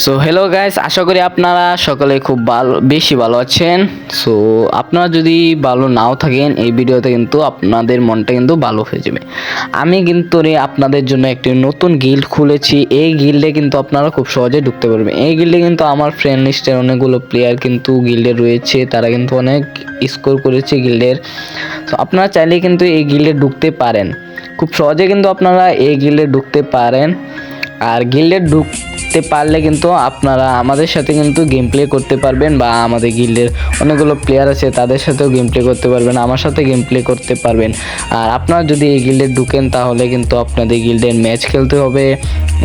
So hello guys, আশা করি আপনারা সকলে খুব বেশি ভালো আছেন। সো আপনারা যদি ভালো নাও থাকেন, এই ভিডিওতে কিন্তু আপনাদের মনটা কিন্তু ভালো হয়ে যাবে। আমি কিন্তু আপনাদের জন্য একটি নতুন গিল্ড খুলেছি। এই গিল্ডে কিন্তু আপনারা খুব সহজে ঢুকতে পারবেন। এই গিল্ডে কিন্তু আমার ফ্রেন্ড লিস্টের অনেকগুলো প্লেয়ার কিন্তু গিল্ডে রয়েছে, তারা কিন্তু অনেক স্কোর করেছে গিল্ডের। তো আপনারা চাইলে কিন্তু এই গিল্ডে ঢুকতে পারেন, খুব সহজে কিন্তু আপনারা এই গিল্ডে ঢুকতে পারেন। আর গিল্ডে ঢুকতে পারলে কিন্তু আপনারা আমাদের সাথে কিন্তু গেম প্লে করতে পারবেন, বা আমাদের গিল্ডের অনেকগুলো প্লেয়ার আছে তাদের সাথেও গেম প্লে করতে পারবেন, আমার সাথে গেম প্লে করতে পারবেন। আর আপনারা যদি এই গিল্ডে ঢুকেন তাহলে কিন্তু আপনাদের গিল্ডের ম্যাচ খেলতে হবে,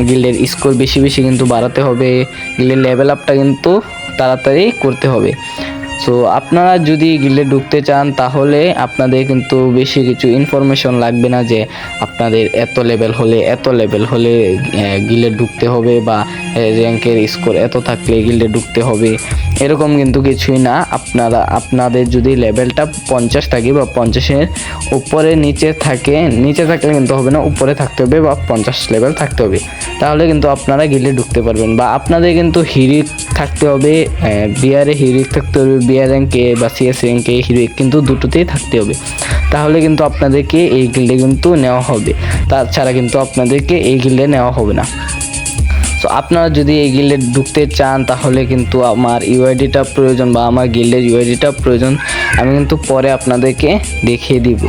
গিল্ডের স্কোর বেশি বেশি কিন্তু বাড়াতে হবে, গিল্ডের লেভেল আপটা কিন্তু তাড়াতাড়ি করতে হবে। সো আপনারা যদি গিল্ডে ঢুকতে চান তাহলে আপনাদের কিন্তু বেশি কিছু ইনফরমেশন লাগবে না, যে আপনাদের এত লেভেল হলে গিল্ডে ঢুকতে হবে, বা র্যাঙ্কের স্কোর এত থাকলে গিল্ডে ঢুকতে হবে, এরকম কিন্তু কিছুই না। আপনাদের যদি লেভেলটা 50 থাকে বা 50-এর উপরে নিচে থাকলে কিন্তু হবে না, উপরে থাকতে হবে বা 50 লেভেল থাকতে হবে, তাহলে কিন্তু আপনারা গিল্ডে ঢুকতে পারবেন। বা আপনাদের কিন্তু হিরিক থাকতে হবে, বিআরে হিরিক থাকতে হবে, বিআর র্যাঙ্কে বা সিএস র্যাঙ্কে হিরিক কিন্তু দুটোতেই থাকতে হবে, তাহলে কিন্তু আপনাদেরকে এই গিল্ডে কিন্তু নেওয়া হবে, তাছাড়া কিন্তু আপনাদেরকে এই গিল্ডে নেওয়া হবে না। তো আপনারা যদি এই গিল্ডে ঢুকতে চান তাহলে কিন্তু আমার ইউআইডিটা প্রয়োজন, বা আমার গিল্ডের ইউআইডিটা প্রয়োজন, আমি কিন্তু পরে আপনাদেরকে দেখিয়ে দিব।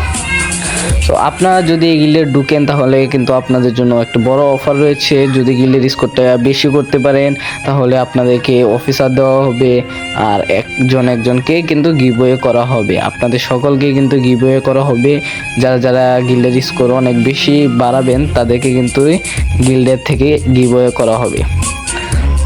তো আপনারা যদি এই গিল্ডে ঢুকেন তাহলে কিন্তু আপনাদের জন্য একটা বড় অফার রয়েছে। যদি গিল্ডের স্কোরটা বেশি করতে পারেন তাহলে আপনাদেরকে অফিসার দেওয়া হবে, আর একজনকে কিন্তু গিভওয়ে করা হবে, আপনাদের সকলকে কিন্তু গিভওয়ে করা হবে। যারা যারা গিল্ডের স্কোর অনেক বেশি বাড়াবেন তাদেরকে কিন্তু গিল্ডের থেকে গিভওয়ে করা হবে।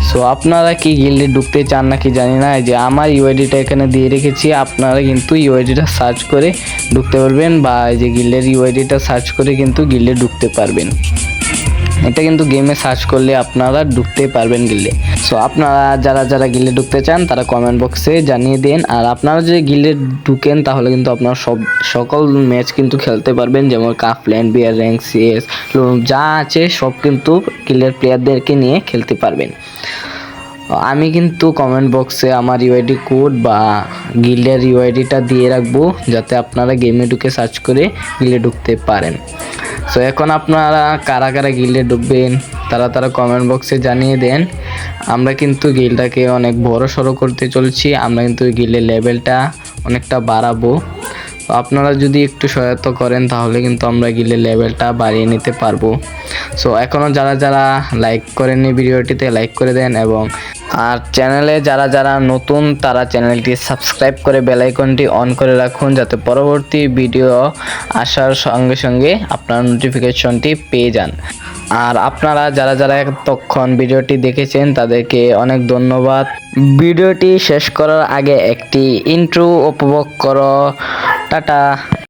সো আপনারা কি গিল্ডে ঢুকতে চান নাকি জানি না, যে আমার ইউআইডিটা এখানে দিয়ে রেখেছি, আপনারা কিন্তু ইউআইডিটা সার্চ করে ঢুকতে পারবেন, বা এই যে গিল্ডের ইউআইডিটা সার্চ করে কিন্তু গিল্ডে ঢুকতে পারবেন। এটা কিন্তু গেমে সার্চ করলে আপনারা ঢুকতে পারবেন গিল্ডে। সো আপনারা যারা যারা গিল্ডে ঢুকতে চান তারা কমেন্ট বক্সে জানিয়ে দিন। আর আপনারা যদি গিল্ডে ঢুকেন তাহলে কিন্তু আপনারা সকল ম্যাচ কিন্তু খেলতে পারবেন, যেমন cup land, BR rank, CS যা আছে সব কিন্তু গিল্ডের প্লেয়ারদেরকে নিয়ে খেলতে পারবেন। আমি কিন্তু কমেন্ট বক্সে আমার ইউআইডি কোড বা গিল্ডের ইউআইডিটা দিয়ে রাখবো, যাতে আপনারা গেমে ঢুকে সার্চ করে গিল্ডে ঢুকতে পারেন। সো এখন আপনারা কারা কারা গিল্ডে ঢুকবেন তারা কমেন্ট বক্সে জানিয়ে দেন। আমরা কিন্তু গিল্ডটাকে অনেক বড় সড়ো করতে চলছি, আমরা কিন্তু গিল্ডের লেভেলটা অনেকটা বাড়াবো। তো আপনারা যদি একটু সহায়তা করেন তাহলে কিন্তু আমরা গিল্ডের লেভেলটা বাড়িয়ে নিতে পারবো। সো এখনও যারা যারা লাইক করেননি ভিডিওটিতে লাইক করে দেন, এবং আর চ্যানেলে যারা যারা নতুন তারা চ্যানেলটি সাবস্ক্রাইব করে বেল আইকনটি অন করে রাখুন, যাতে পরবর্তী ভিডিও আসার সঙ্গে সঙ্গে আপনার নোটিফিকেশনটি পেয়ে যান। আর আপনারা যারা যারা এতক্ষণ ভিডিওটি দেখেছেন তাদেরকে অনেক ধন্যবাদ। ভিডিওটি শেষ করার আগে একটি ইন্ট্রো উপভোগ করো। টাটা।